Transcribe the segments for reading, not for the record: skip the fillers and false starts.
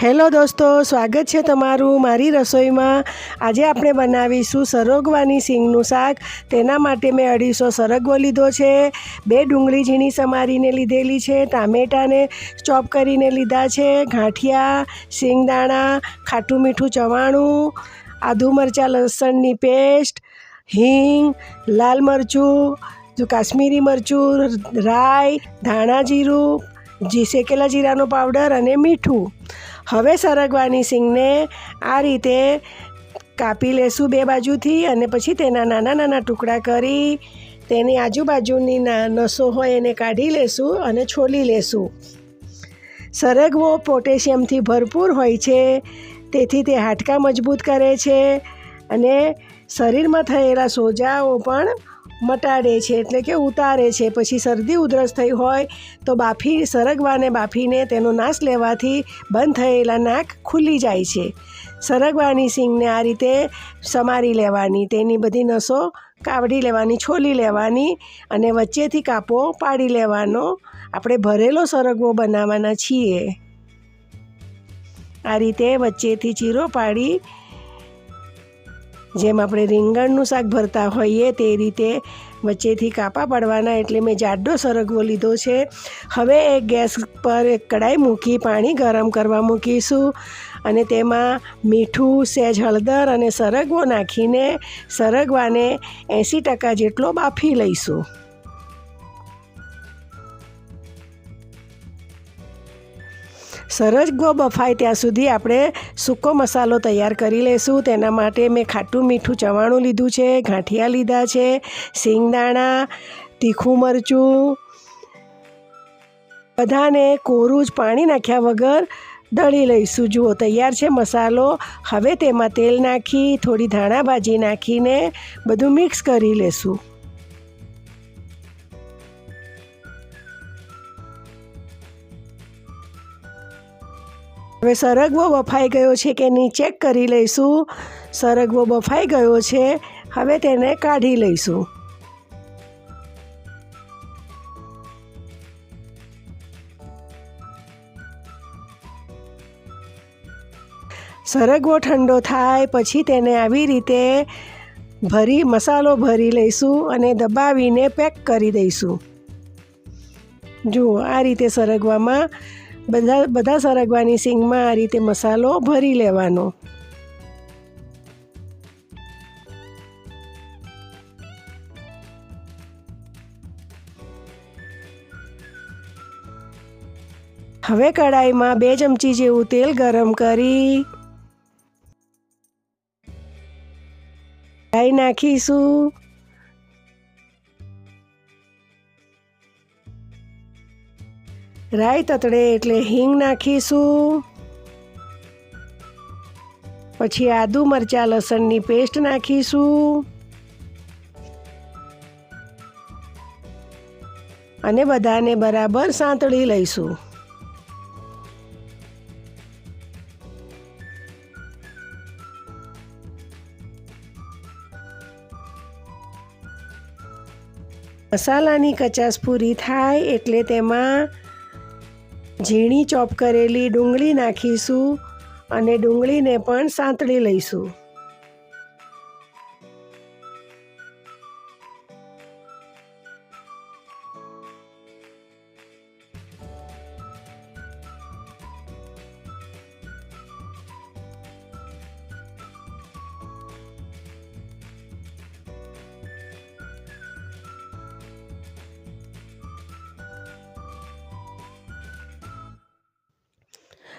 Hello દોસ્તો, સ્વાગત છે તમારું મારી રસોઈમાં। આજે આપણે બનાવીશું સરગવાની સિંગનું શાક। તેના માટે મેં 250 સરગવો લીધો છે, 2 ડુંગળી ઝીણી સમારીને લીધેલી છે, ટામેટાને ચોપ કરીને લીધા છે, ગાંઠિયા, સિંગદાણા, ખાટું મીઠું ચવાણું, આદુ મરચાં લસણની પેસ્ટ, હિંગ, લાલ મરચું, કાશ્મીરી મરચું, રાઈ, ધાણા જીરું, શેકેલા જીરાનો પાવડર અને મીઠું। હવે સરગવાની સિંગને આ રીતે કાપી લેશું 2 બાજુથી અને પછી તેના નાના નાના ટુકડા કરી તેની આજુબાજુની નસો હોય એને કાઢી લેશું અને છોલી લેશું। સરગવો પોટેશિયમથી ભરપૂર હોય છે, તેથી તે હાડકાં મજબૂત કરે છે અને શરીરમાં થયેલા સોજાઓ પણ મટાડે છે, એટલે કે ઉતારે છે। પછી શરદી ઉધરસ થઈ હોય તો સરગવાને બાફીને તેનો નાશ લેવાથી બંધ થયેલા નાક ખુલી જાય છે। સરગવાની સિંગને આ રીતે સમારી લેવાની, તેની બધી નસો કાઢી લેવાની, છોલી લેવાની અને વચ્ચેથી કાપો પાડી લેવાનો। આપણે ભરેલો સરગવો બનાવવાના છીએ। આ રીતે વચ્ચેથી ચીરો પાડી, જેમ આપણે રીંગણનું શાક ભરતા હોઈએ તે રીતે વચ્ચેથી કાપા પાડવાના। એટલે મેં જાડો સરગવો લીધો છે। હવે એક ગેસ પર એક કડાઈ મૂકી પાણી ગરમ કરવા મૂકીશું અને તેમાં મીઠું, સહેજ હળદર અને સરગવો નાખીને સરગવાને 80% જેટલો બાફી લઈશું। સરગવો બફાય ત્યાં સુધી આપણે સૂકો મસાલો તૈયાર કરી લઈશું। તેના માટે મેં ખાટું મીઠું ચવાણું લીધું છે, ગાંઠિયા લીધા છે, સિંગદાણા, તીખું મરચું, બધાને કોરું જ પાણી નાખ્યા વગર દળી લઈશું। જુઓ તૈયાર છે મસાલો। હવે તેમાં તેલ નાખી થોડી ધાણા ભાજી નાખીને બધું મિક્સ કરી લેશું। હવે સરગવો બફાઈ ગયો છે કે નહીં ચેક કરી લઈશું। સરગવો બફાઈ ગયો છે, હવે તેને કાઢી લઈશું। સરગવો ઠંડો થાય પછી તેને આવી રીતે મસાલો ભરી લઈશું અને દબાવીને પેક કરી દઈશું। જુઓ આ રીતે સરગવામાં બધા સરગવાની સિંગમાં આ રીતે મસાલો ભરી લેવાનો। હવે કડાઈમાં 2 ચમચી જેવું તેલ ગરમ કરી રાઈ નાખીશું। રાઈ તતડે એટલે હિંગ નાખીશું। પછી આદુ મરચાં લસણની પેસ્ટ નાખીશું અને બધાને બરાબર સાંતળી લઈશું। મસાલાની કચાશ પૂરી થાય એટલે તેમાં ઝીણી ચોપ કરેલી ડુંગળી નાખીશું અને ડુંગળીને પણ સાંતળી લઈશું।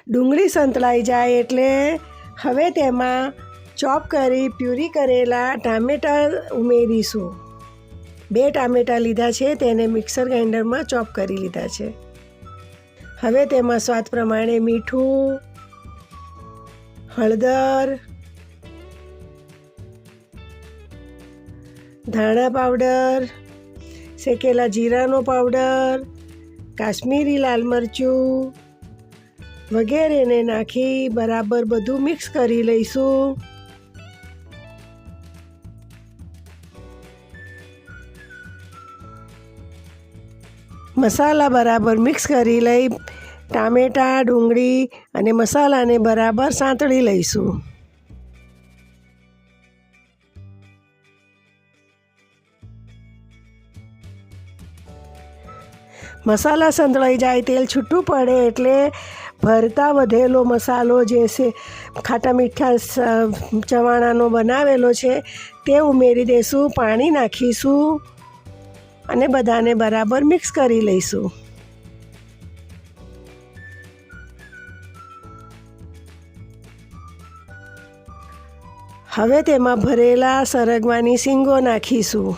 ડુંગળી સંતળાઈ જાય એટલે હવે તેમાં ચોપ કરી પ્યુરી કરેલા ટામેટાં ઉમેરીશું। 2 ટામેટાં લીધા છે, તેને મિક્સર ગ્રાઇન્ડરમાં ચોપ કરી લીધા છે। હવે તેમાં સ્વાદ પ્રમાણે મીઠું, હળદર, ધાણા પાવડર, શેકેલા જીરાનો પાવડર, કાશ્મીરી લાલ મરચું વગેરેને નાખી બરાબર બધું મિક્સ કરી લઈશું। મસાલા બરાબર મિક્સ કરી લઈ ટામેટાં, ડુંગળી અને મસાલાને બરાબર સાંતળી લઈશું. મસાલા સંતળાઈ જાય, તેલ છૂટું પડે એટલે ભરતા વધેલો મસાલો જે છે ખાટા મીઠા ચવાણાનો બનાવેલો છે તે ઉમેરી દઈશું. પાણી નાખીશું અને બધાને બરાબર મિક્સ કરી લઈશું. હવે તેમાં ભરેલા સરગવાની શીંગો નાખીશું.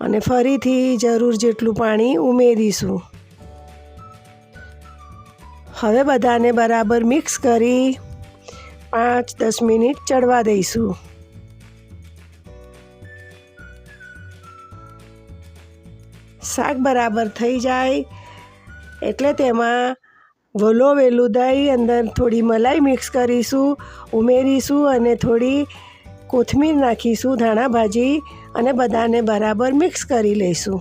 અને ફરીથી જરૂર જેટલું પાણી ઉમેરીશું. હવે બધાને બરાબર મિક્સ કરી 5-10 મિનિટ ચડવા દઈશું. શાક બરાબર થઈ જાય એટલે તેમાં વલોવેલું દહીં, અંદર થોડી મલાઈ મિક્સ કરીશું, ઉમેરીશું અને થોડી કોથમીર નાખીશું, ધાણા ભાજી, અને બધાને બરાબર મિક્સ કરી લઈશું.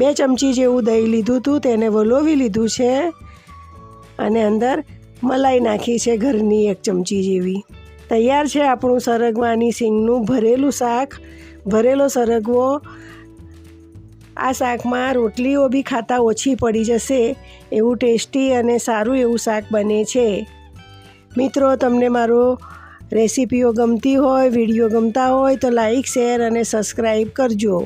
2 ચમચી જેવું દહીં લીધું હતું, તેને વલોવી લીધું છે અને અંદર મલાઈ નાખી છે ઘરની 1 ચમચી જેવી. તૈયાર છે આપણું સરગવાની સિંગનું ભરેલું શાક. ભરેલો સરગવો આ શાકમાં રોટલીઓ બી ખાતા ઓછી પડી જશે એવું ટેસ્ટી અને સારું એવું શાક બને છે. મિત્રો, તમને મારો રેસીપીઓ ગમતી હોય, વિડીયો ગમતા હોય તો લાઈક, શેર અને સબસ્ક્રાઈબ કરજો.